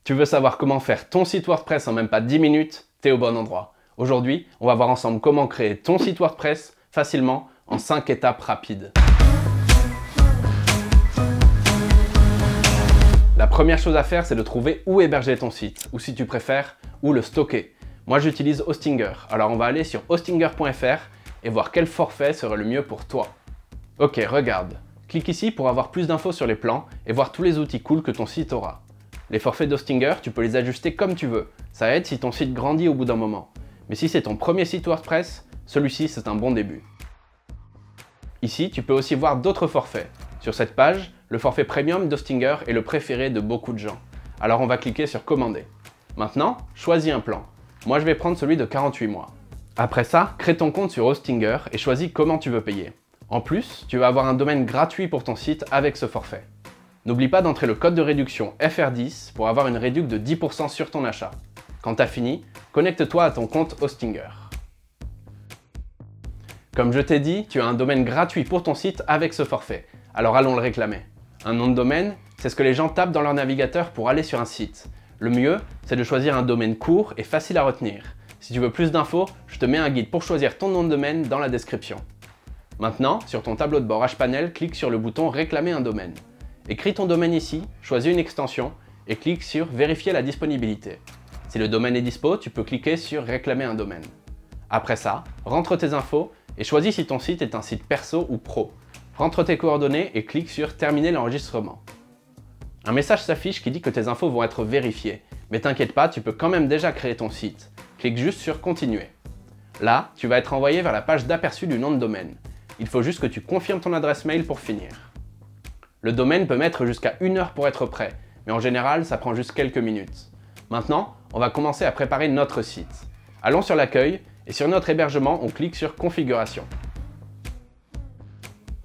Tu veux savoir comment faire ton site WordPress en même pas 10 minutes? T'es au bon endroit. Aujourd'hui, on va voir ensemble comment créer ton site WordPress facilement en 5 étapes rapides. La première chose à faire, c'est de trouver où héberger ton site, ou si tu préfères, où le stocker. Moi, j'utilise Hostinger, alors on va aller sur hostinger.fr et voir quel forfait serait le mieux pour toi. Ok, regarde. Clique ici pour avoir plus d'infos sur les plans et voir tous les outils cool que ton site aura. Les forfaits d'Hostinger, tu peux les ajuster comme tu veux. Ça aide si ton site grandit au bout d'un moment. Mais si c'est ton premier site WordPress, celui-ci c'est un bon début. Ici, tu peux aussi voir d'autres forfaits. Sur cette page, le forfait Premium d'Hostinger est le préféré de beaucoup de gens. Alors on va cliquer sur Commander. Maintenant, choisis un plan. Moi je vais prendre celui de 48 mois. Après ça, crée ton compte sur Hostinger et choisis comment tu veux payer. En plus, tu vas avoir un domaine gratuit pour ton site avec ce forfait. N'oublie pas d'entrer le code de réduction FR10 pour avoir une réduction de 10% sur ton achat. Quand tu as fini, connecte-toi à ton compte Hostinger. Comme je t'ai dit, tu as un domaine gratuit pour ton site avec ce forfait, alors allons le réclamer. Un nom de domaine, c'est ce que les gens tapent dans leur navigateur pour aller sur un site. Le mieux, c'est de choisir un domaine court et facile à retenir. Si tu veux plus d'infos, je te mets un guide pour choisir ton nom de domaine dans la description. Maintenant, sur ton tableau de bord HPanel, clique sur le bouton Réclamer un domaine. Écris ton domaine ici, choisis une extension et clique sur Vérifier la disponibilité. Si le domaine est dispo, tu peux cliquer sur Réclamer un domaine. Après ça, rentre tes infos et choisis si ton site est un site perso ou pro. Rentre tes coordonnées et clique sur Terminer l'enregistrement. Un message s'affiche qui dit que tes infos vont être vérifiées, mais t'inquiète pas, tu peux quand même déjà créer ton site. Clique juste sur Continuer. Là, tu vas être envoyé vers la page d'aperçu du nom de domaine. Il faut juste que tu confirmes ton adresse mail pour finir. Le domaine peut mettre jusqu'à 1 heure pour être prêt, mais en général, ça prend juste quelques minutes. Maintenant, on va commencer à préparer notre site. Allons sur l'accueil et sur notre hébergement, on clique sur Configuration.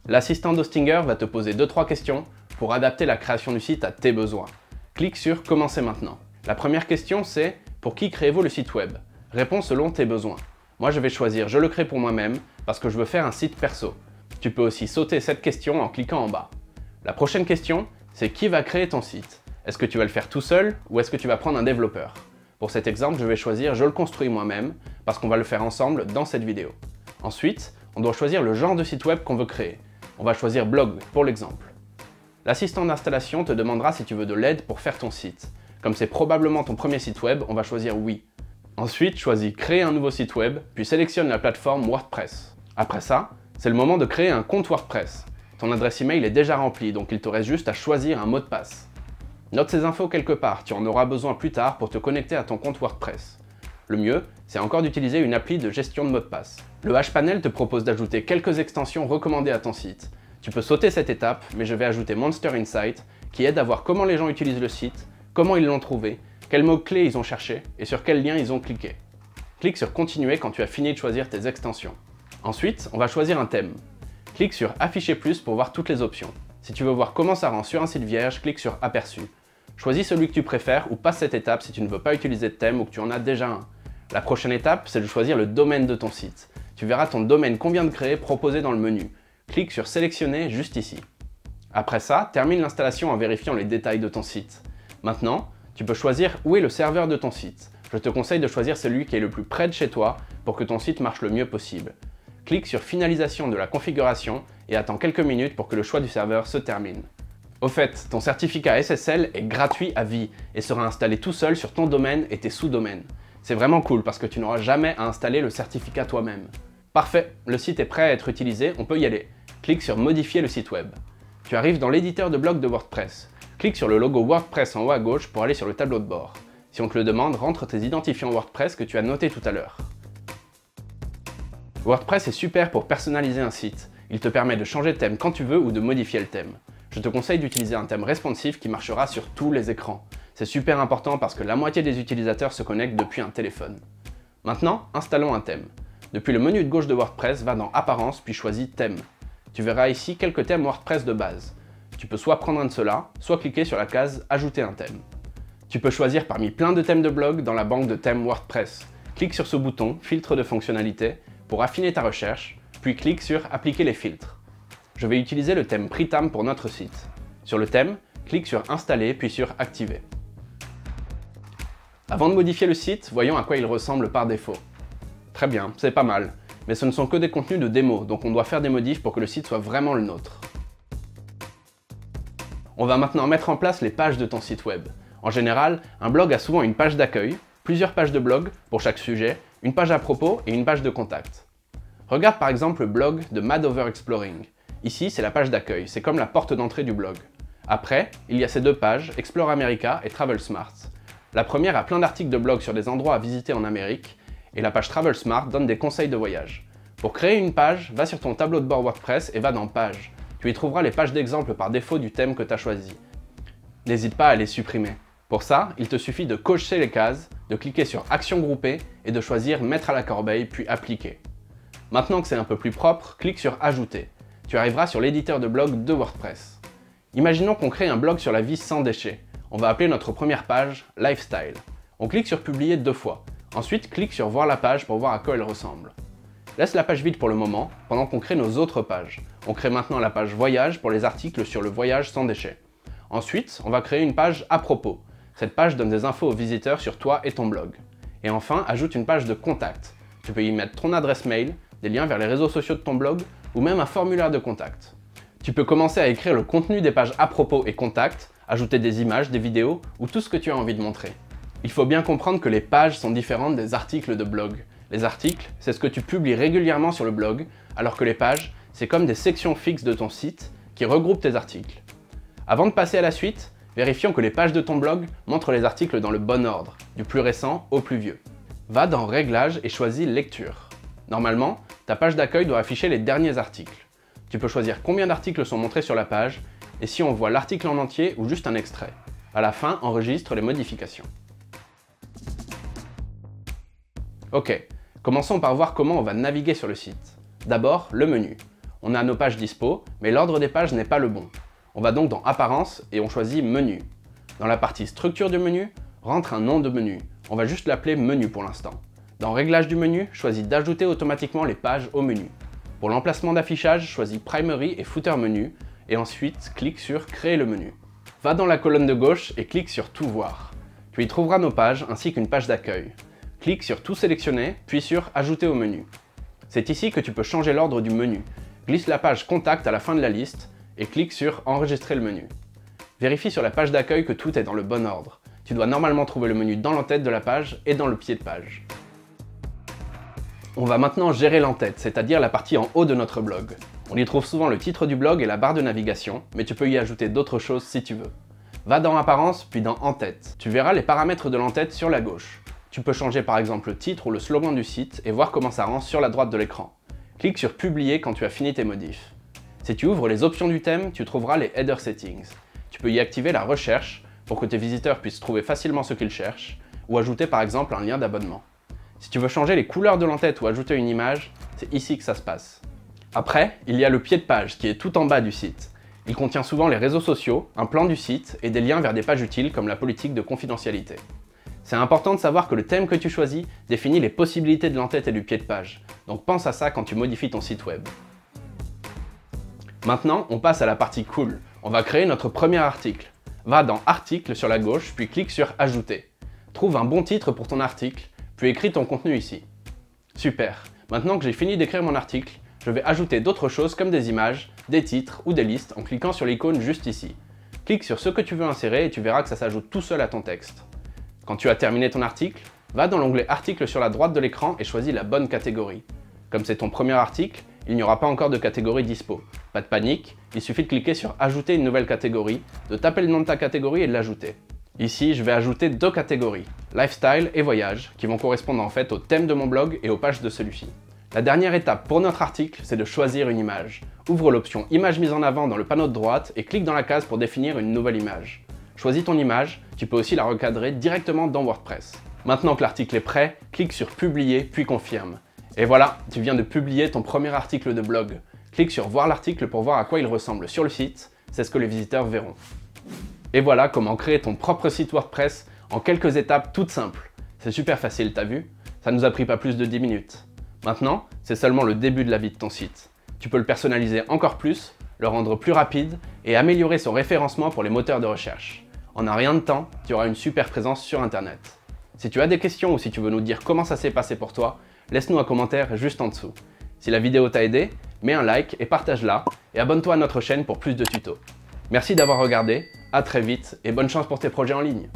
L'assistant d'Hostinger va te poser 2-3 questions pour adapter la création du site à tes besoins. Clique sur Commencer maintenant. La première question c'est « Pour qui créez-vous le site web ?» Réponds selon tes besoins. Moi je vais choisir « Je le crée pour moi-même » parce que je veux faire un site perso. Tu peux aussi sauter cette question en cliquant en bas. La prochaine question, c'est qui va créer ton site? Est-ce que tu vas le faire tout seul ou est-ce que tu vas prendre un développeur? Pour cet exemple, je vais choisir « Je le construis moi-même » parce qu'on va le faire ensemble dans cette vidéo. Ensuite, on doit choisir le genre de site web qu'on veut créer. On va choisir blog pour l'exemple. L'assistant d'installation te demandera si tu veux de l'aide pour faire ton site. Comme c'est probablement ton premier site web, on va choisir oui. Ensuite, choisis créer un nouveau site web, puis sélectionne la plateforme WordPress. Après ça, c'est le moment de créer un compte WordPress. Ton adresse email est déjà remplie, donc il te reste juste à choisir un mot de passe. Note ces infos quelque part, tu en auras besoin plus tard pour te connecter à ton compte WordPress. Le mieux, c'est encore d'utiliser une appli de gestion de mots de passe. Le HPanel te propose d'ajouter quelques extensions recommandées à ton site. Tu peux sauter cette étape, mais je vais ajouter Monster Insight, qui aide à voir comment les gens utilisent le site, comment ils l'ont trouvé, quels mots-clés ils ont cherché et sur quels liens ils ont cliqué. Clique sur Continuer quand tu as fini de choisir tes extensions. Ensuite, on va choisir un thème. Clique sur Afficher plus pour voir toutes les options. Si tu veux voir comment ça rend sur un site vierge, clique sur Aperçu. Choisis celui que tu préfères ou passe cette étape si tu ne veux pas utiliser de thème ou que tu en as déjà un. La prochaine étape, c'est de choisir le domaine de ton site. Tu verras ton domaine qu'on vient de créer proposé dans le menu. Clique sur Sélectionner juste ici. Après ça, termine l'installation en vérifiant les détails de ton site. Maintenant, tu peux choisir où est le serveur de ton site. Je te conseille de choisir celui qui est le plus près de chez toi pour que ton site marche le mieux possible. Clique sur Finalisation de la configuration et attends quelques minutes pour que le choix du serveur se termine. Au fait, ton certificat SSL est gratuit à vie et sera installé tout seul sur ton domaine et tes sous-domaines. C'est vraiment cool parce que tu n'auras jamais à installer le certificat toi-même. Parfait, le site est prêt à être utilisé, on peut y aller. Clique sur Modifier le site web. Tu arrives dans l'éditeur de blog de WordPress. Clique sur le logo WordPress en haut à gauche pour aller sur le tableau de bord. Si on te le demande, rentre tes identifiants WordPress que tu as notés tout à l'heure. WordPress est super pour personnaliser un site. Il te permet de changer de thème quand tu veux ou de modifier le thème. Je te conseille d'utiliser un thème responsive qui marchera sur tous les écrans. C'est super important parce que la moitié des utilisateurs se connectent depuis un téléphone. Maintenant, installons un thème. Depuis le menu de gauche de WordPress, va dans Apparence puis choisis Thème. Tu verras ici quelques thèmes WordPress de base. Tu peux soit prendre un de ceux-là, soit cliquer sur la case Ajouter un thème. Tu peux choisir parmi plein de thèmes de blog dans la banque de thèmes WordPress. Clique sur ce bouton Filtre de fonctionnalités pour affiner ta recherche, puis clique sur Appliquer les filtres. Je vais utiliser le thème Pritam pour notre site. Sur le thème, clique sur Installer puis sur Activer. Avant de modifier le site, voyons à quoi il ressemble par défaut. Très bien, c'est pas mal, mais ce ne sont que des contenus de démo, donc on doit faire des modifs pour que le site soit vraiment le nôtre. On va maintenant mettre en place les pages de ton site web. En général, un blog a souvent une page d'accueil, plusieurs pages de blog pour chaque sujet, une page à propos et une page de contact. Regarde par exemple le blog de Mad Over Exploring. Ici, c'est la page d'accueil, c'est comme la porte d'entrée du blog. Après, il y a ces deux pages, Explore America et Travel Smart. La première a plein d'articles de blog sur des endroits à visiter en Amérique, et la page Travel Smart donne des conseils de voyage. Pour créer une page, va sur ton tableau de bord WordPress et va dans Pages. Tu y trouveras les pages d'exemple par défaut du thème que tu as choisi. N'hésite pas à les supprimer. Pour ça, il te suffit de cocher les cases, de cliquer sur Action groupée et de choisir Mettre à la corbeille puis Appliquer. Maintenant que c'est un peu plus propre, clique sur Ajouter. Tu arriveras sur l'éditeur de blog de WordPress. Imaginons qu'on crée un blog sur la vie sans déchets. On va appeler notre première page Lifestyle. On clique sur Publier 2 fois. Ensuite, clique sur Voir la page pour voir à quoi elle ressemble. Laisse la page vide pour le moment, pendant qu'on crée nos autres pages. On crée maintenant la page Voyage pour les articles sur le voyage sans déchets. Ensuite, on va créer une page À propos. Cette page donne des infos aux visiteurs sur toi et ton blog. Et enfin, ajoute une page de contact. Tu peux y mettre ton adresse mail, des liens vers les réseaux sociaux de ton blog, ou même un formulaire de contact. Tu peux commencer à écrire le contenu des pages À propos et contact, ajouter des images, des vidéos, ou tout ce que tu as envie de montrer. Il faut bien comprendre que les pages sont différentes des articles de blog. Les articles, c'est ce que tu publies régulièrement sur le blog, alors que les pages, c'est comme des sections fixes de ton site qui regroupent tes articles. Avant de passer à la suite, vérifions que les pages de ton blog montrent les articles dans le bon ordre, du plus récent au plus vieux. Va dans Réglages et choisis Lecture. Normalement, ta page d'accueil doit afficher les derniers articles. Tu peux choisir combien d'articles sont montrés sur la page, et si on voit l'article en entier ou juste un extrait. À la fin, enregistre les modifications. Ok, commençons par voir comment on va naviguer sur le site. D'abord, le menu. On a nos pages dispo, mais l'ordre des pages n'est pas le bon. On va donc dans Apparence et on choisit Menu. Dans la partie Structure du menu, rentre un nom de menu. On va juste l'appeler Menu pour l'instant. Dans Réglages du menu, choisis d'ajouter automatiquement les pages au menu. Pour l'emplacement d'affichage, choisis Primary et Footer menu, et ensuite clique sur Créer le menu. Va dans la colonne de gauche et clique sur Tout voir. Tu y trouveras nos pages ainsi qu'une page d'accueil. Clique sur Tout sélectionner, puis sur Ajouter au menu. C'est ici que tu peux changer l'ordre du menu. Glisse la page Contact à la fin de la liste et clique sur Enregistrer le menu. Vérifie sur la page d'accueil que tout est dans le bon ordre. Tu dois normalement trouver le menu dans l'entête de la page et dans le pied de page. On va maintenant gérer l'entête, c'est-à-dire la partie en haut de notre blog. On y trouve souvent le titre du blog et la barre de navigation, mais tu peux y ajouter d'autres choses si tu veux. Va dans Apparence, puis dans En-tête. Tu verras les paramètres de l'en-tête sur la gauche. Tu peux changer par exemple le titre ou le slogan du site et voir comment ça rend sur la droite de l'écran. Clique sur Publier quand tu as fini tes modifs. Si tu ouvres les options du thème, tu trouveras les Header Settings. Tu peux y activer la recherche pour que tes visiteurs puissent trouver facilement ce qu'ils cherchent, ou ajouter par exemple un lien d'abonnement. Si tu veux changer les couleurs de l'entête ou ajouter une image, c'est ici que ça se passe. Après, il y a le pied de page qui est tout en bas du site. Il contient souvent les réseaux sociaux, un plan du site et des liens vers des pages utiles comme la politique de confidentialité. C'est important de savoir que le thème que tu choisis définit les possibilités de l'entête et du pied de page, donc pense à ça quand tu modifies ton site web. Maintenant, on passe à la partie cool. On va créer notre premier article. Va dans Article sur la gauche, puis clique sur Ajouter. Trouve un bon titre pour ton article, puis écris ton contenu ici. Super. Maintenant que j'ai fini d'écrire mon article, je vais ajouter d'autres choses comme des images, des titres ou des listes en cliquant sur l'icône juste ici. Clique sur ce que tu veux insérer et tu verras que ça s'ajoute tout seul à ton texte. Quand tu as terminé ton article, va dans l'onglet Article sur la droite de l'écran et choisis la bonne catégorie. Comme c'est ton premier article, il n'y aura pas encore de catégorie dispo. Pas de panique, il suffit de cliquer sur Ajouter une nouvelle catégorie, de taper le nom de ta catégorie et de l'ajouter. Ici, je vais ajouter deux catégories, Lifestyle et Voyage, qui vont correspondre en fait au thème de mon blog et aux pages de celui-ci. La dernière étape pour notre article, c'est de choisir une image. Ouvre l'option Image mise en avant dans le panneau de droite et clique dans la case pour définir une nouvelle image. Choisis ton image, tu peux aussi la recadrer directement dans WordPress. Maintenant que l'article est prêt, clique sur Publier puis Confirme. Et voilà, tu viens de publier ton premier article de blog. Clique sur Voir l'article pour voir à quoi il ressemble sur le site, c'est ce que les visiteurs verront. Et voilà comment créer ton propre site WordPress en quelques étapes toutes simples. C'est super facile, t'as vu? Ça nous a pris pas plus de 10 minutes. Maintenant, c'est seulement le début de la vie de ton site. Tu peux le personnaliser encore plus, le rendre plus rapide et améliorer son référencement pour les moteurs de recherche. En un rien de temps, tu auras une super présence sur Internet. Si tu as des questions ou si tu veux nous dire comment ça s'est passé pour toi, laisse-nous un commentaire juste en dessous. Si la vidéo t'a aidé, mets un like et partage-la, et abonne-toi à notre chaîne pour plus de tutos. Merci d'avoir regardé, à très vite et bonne chance pour tes projets en ligne.